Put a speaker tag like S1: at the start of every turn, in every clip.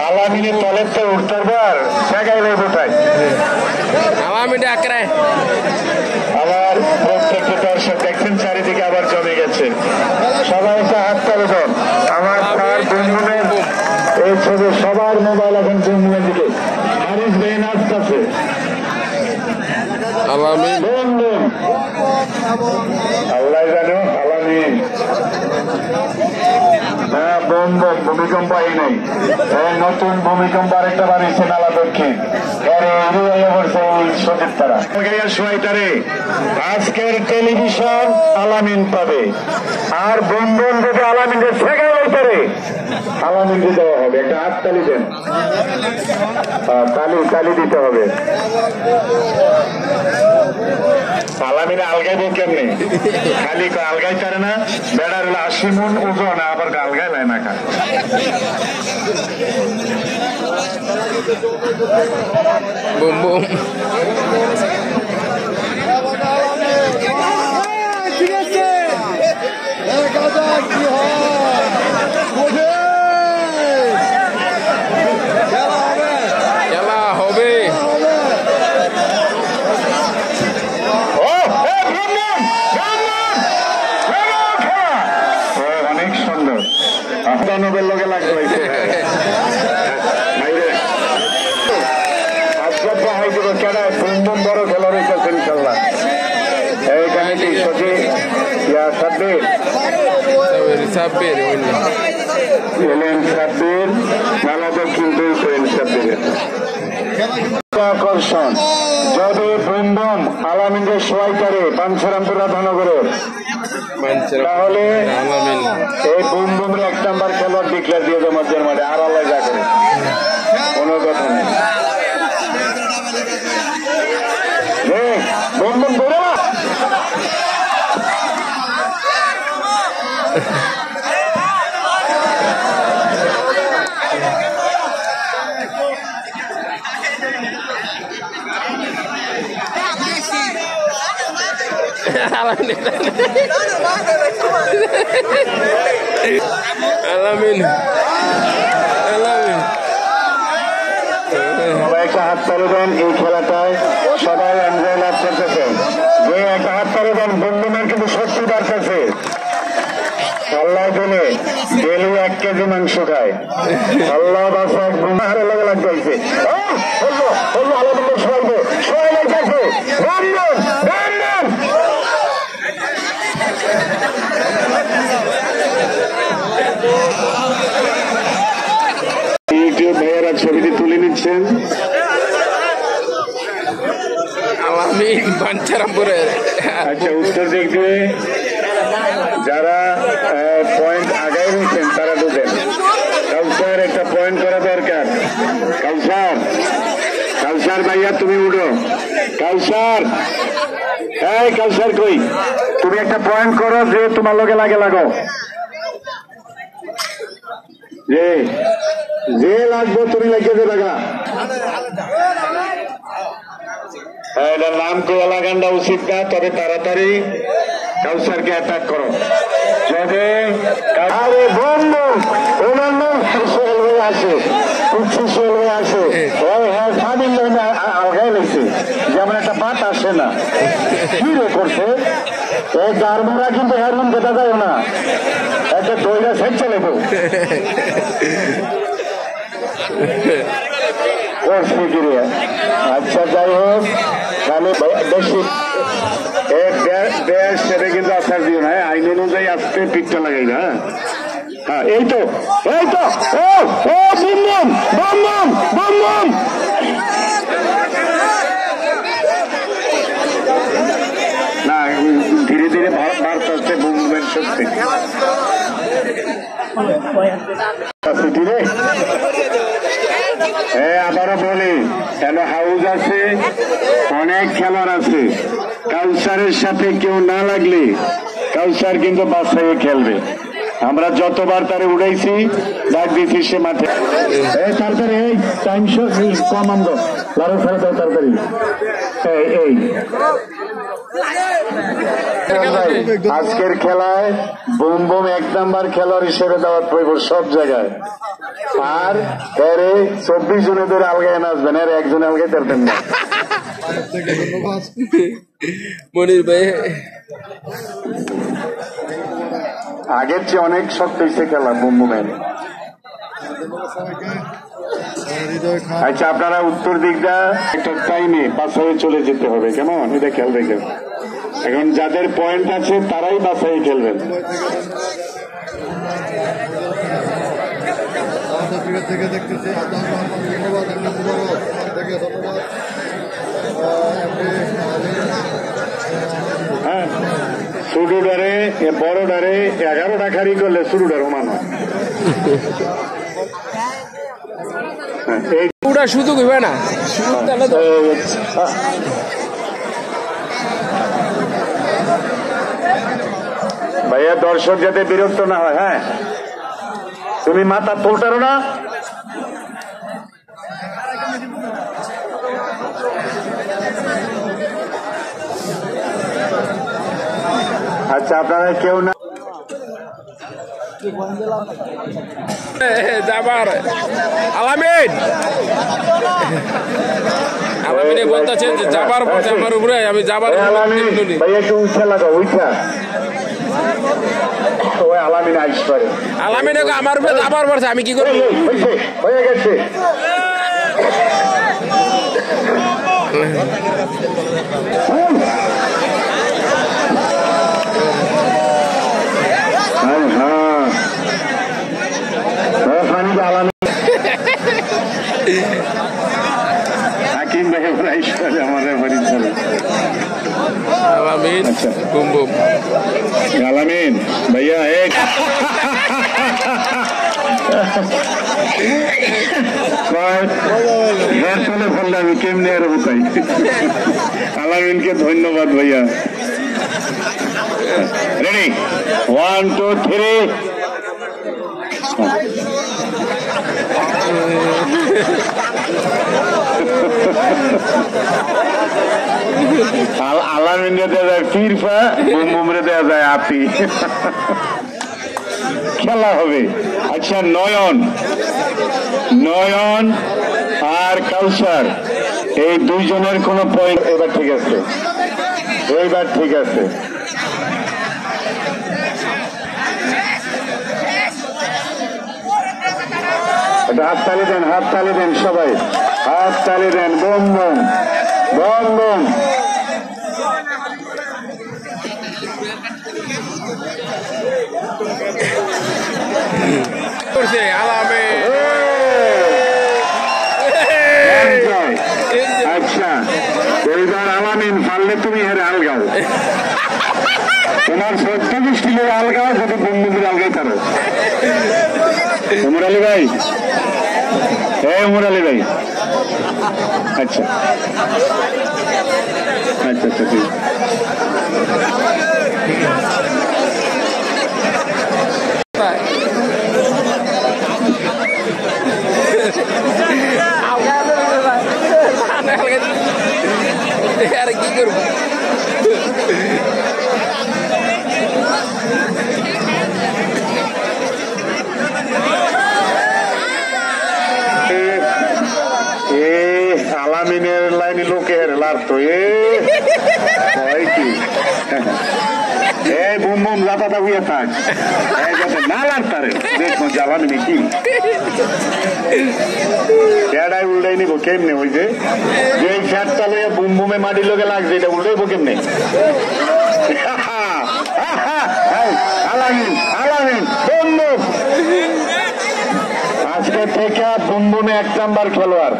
S1: আলামিনের তলের তো উঠতে পার জায়গায় বোটায়
S2: আলামিনে আঁকড়ায়
S1: আবার প্রত্যেকটা দর্শক দেখছেন চারিদিকে আবার জমে গেছে সবাই একটা হাত তালে দেন আমার তার বন্ধুদের এই ছবি সবার মোবাইল এখন বন্ধুদের দিকে হারিস বেন আসতেছে
S2: আলামিন
S1: বন্ধন আল্লাহ জানো আলামিন হ্যাঁ বন্ধন ভূমিকম্প এই নেই নতুন ভূমিকম্প আরেকটা বাড়িছে নালা দক্ষিণ আজকের টেলিভিশন আলামিন পাবে আর বন্ধন যদি আলামিনকে শেখাই পারে আলামিনকে দেওয়া হবে একটা হাত তালি দেন তালি দিতে হবে আলামিনে আলগাইব কেমনি খালি আলগাই পারে না বেড়ার হলে 80 মন ওজন আবার আলগাই লাই না খায়
S2: বুম বুম
S3: ঠিক আছে কি হয়
S2: খেলা হবে
S1: অনেক সুন্দর আপনার লোকে লাগবে বড় খেলা রয়েছে ইনশাল্লাহ এইখানে সাব্বির মেলা কিন্তু সাব্বিরের আকর্ষণ যদি বৃন্দম আলামিনকে সবাই করে পাঞ্চরামপুর রাধানগরে তাহলে এই বৃন্দমের 1 নম্বর খেলোয়াড় ডিক্লেয়ার দিয়ে দেয় মধ্যের মাঠে আর আল্লাহ যা করে কোনো কথা নেই বন্ধন করে না
S2: আলামিন
S1: সবাই একটা হাত তালে দেন এই খেলাটায় সবাই এনজয় লাভ করতেছে যে একটা হাত তালে দেন বন্ধুদের কিন্তু সত্যি বাড়তেছে আল্লাহ দিলে ডেলি 1 কেজি মাংস খায় আল্লাহ বাসা গুমারে লাগে লাগতেছে আলামিনের সবাইকে সবাই লাগতেছে বন্ধন বন্ধন ইউটিউব ভাইয়েরা ছবিটি তুলে নিচ্ছেন
S2: আলামিন পাঞ্চরামপুরের
S1: আচ্ছা উত্তর দিক দিয়ে যারা পয়েন্ট আগায় রয়েছেন তারা ঢুকেন কাউসার একটা পয়েন্ট করা দরকার কাউসার ভাইয়া তুমি উঠো কাউসার এই কাউসার কই তুমি একটা পয়েন্ট করো যে তোমার লগে লাগো যে লাগবো তুমি লাগিয়ে দেবে গা এটার নাম কোয়া লাগানটা উচিত না তবে তাড়াতাড়ি কাউসারকে অ্যাটাক করো যদি আরে বন্ধু ওনার নাম সুশীল হয়ে আছে সুশীল হয়ে আছে হ্যাঁ স্বাধীন আলগাই লেগছে যেমন একটা বাত আসে না কি রে করছে এই গার্মেরা কিন্তু হেরমন দেখা যায় না একটা দইরা সেট চলে করছে কি রে আচ্ছা যাই হোক তাহলে বেশি দেশ সেটা কিন্তু আসার দিও না আইন অনুযায়ী আসতে পিকটা লাগাই না হ্যাঁ এই তো ও বন্ধন বন্ধন বন্ধন না ধীরে ধীরে বাড়তে আসছে মুভমেন্ট শক্তি হ্যাঁ আবারও বলি কেন হাউস আছে অনেক খেলার আছে কাউসারের সাথে কেউ না লাগলে কাউসার কিন্তু বাসায় খেলবে আমরা যতবার তারে উড়াইছি ডাক দিয়েছি সে মাঠে তাড়াতাড়ি এই টাইম কম আনবো লারো ফেলে দাও তাড়াতাড়ি এই আজকের খেলায় বুম বুম 1 নাম্বার খেলোয়াড় হিসেবে দাওয়াত পাইব সব জায়গায়। আর এর 24 জনে ধরে আলগায় নাচবেন, এর একজনে আলগাই পারবেন না।
S2: মনির ভাই
S1: আগের চেয়ে অনেক শক্ত হয়েছে খেলা বুম বুমের। আচ্ছা, আপনারা উত্তর দিকটা একটা টাইমে বাসায় চলে যেতে হবে, কেমন? এটা খেয়াল রেখে। এখন যাদের পয়েন্ট আছে তারাই বাসায় খেলবেন। হ্যাঁ, ছোটো ডারে বড় ডারে 11টা খারি করলে ছোটো ডার সমান হয়।
S2: পুরা সুযোগ হইবে না।
S1: ভাইয়া, দর্শক যাতে বিরক্ত না হয়। হ্যাঁ, তুমি মাথা তোলটারো না। আচ্ছা, আপনারা কেউ না
S2: যাবার আলামিন আলামিনে বলতেছে যে যাবার পথে আমার উপরে আমি যাবার
S1: ভাইয়া একটু উঠা লাগাও, উঠা। ওই আলামিন আইস পারে,
S2: আলামিনে আমার উপরে যাবার পথে আমি কি করবো?
S1: হয়ে গেছে। হাকিম ভাই আমার রেফারি চলে।
S2: আলামিন বুম বুম
S1: আলামিন ভাইয়া চলে ফেললে আমি কেমনি আর বোকাই। আলামিনকে ধন্যবাদ ভাইয়া। রেডি, 1 2 3। আলামিনে দেওয়া যায় ফিরফা, বুম বুমরে দেওয়া যায় আপি। খেলা হবে। আচ্ছা, নয়ন আর কাউসার এই দুইজনের কোন পয়েন্ট। এবার ঠিক আছে, এইবার ঠিক আছে। হাততালি দেন, হাততালি দেন সবাই, হাততালি দেন। Boom boom boom boom.
S2: করছে আলামিন।
S1: আচ্ছা, এইবার আলামিন পারলে তুমি হেরে আলগাও। তোমার 24 কিলো আলগাও, যদি বন্ধুদের আলগাই পারো। উমর আলী ভাই, উমর আলী ভাই। আচ্ছা আচ্ছা আচ্ছা, ঠিক।
S2: আর কি করবো?
S1: আলামিনের লাইনে লোকের লাড়তো কি বুম বুম জাতাটা বুঝে থাক, যাতে না লাড়তারে দেখো জ্বালানি কি প্যাডায় উল্টাই নিব কেমনে? ওই যে ফ্যাটটা লইয়া বুম বুমে মাটির লোকে লাগছে, এটা উল্টাইব কেমনে? আলামিন আলামিন বুম বুম আজকে থেকে বুম বুমে 1 নাম্বার খেলোয়াড়।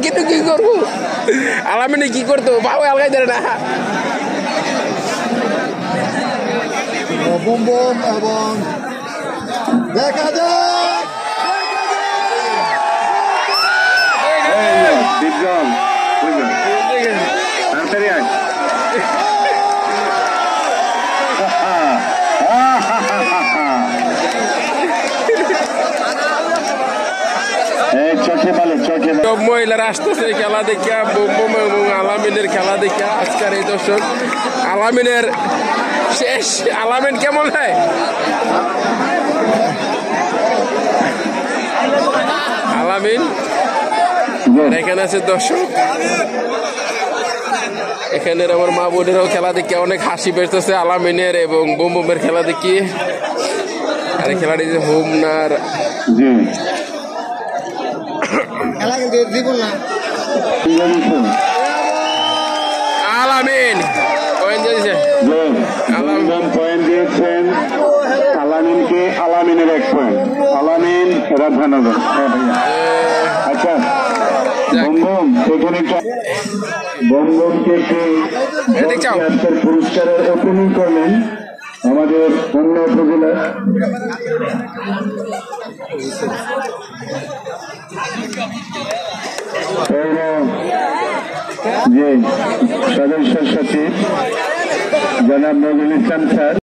S2: কিন্তু কি করবো? আলামিনে কি করতো বাবু আলগাই দেয় না।
S3: বুম বুম এবং দেখা যায়
S1: দীপজল তাড়াতাড়ি আয়। চোখে বলে, চোখে বলে।
S2: সব মহিলারা আসতেছে খেলা দেখা, বুমবুম এবং আলামিনের খেলা দেখা। আজকের এই দর্শক আলামিনের শেষ। আলামিন কেমন হয়? আলামিন এখানে আছে দর্শক, এখানে আমার মা বোনেরাও খেলা দেখে অনেক হাসি পেতেছে আলামিনের এবং বুমবুমের খেলা দেখি। আর এই খেলাটি যে হোমনার আলামিন পয়েন্ট দিয়েছে,
S1: পয়েন্ট দিয়েছেন আলামিনকে। আলামিনের 1 পয়েন্ট, আলামিন রাধানগর। আচ্ছা বমবম, এখানে বমবমকে পুরস্কারের ওপেনিং করলেন আমাদের অন্য উপজেলার যে সদস্য সচিব জনাব নজরুল ইসলাম স্যার।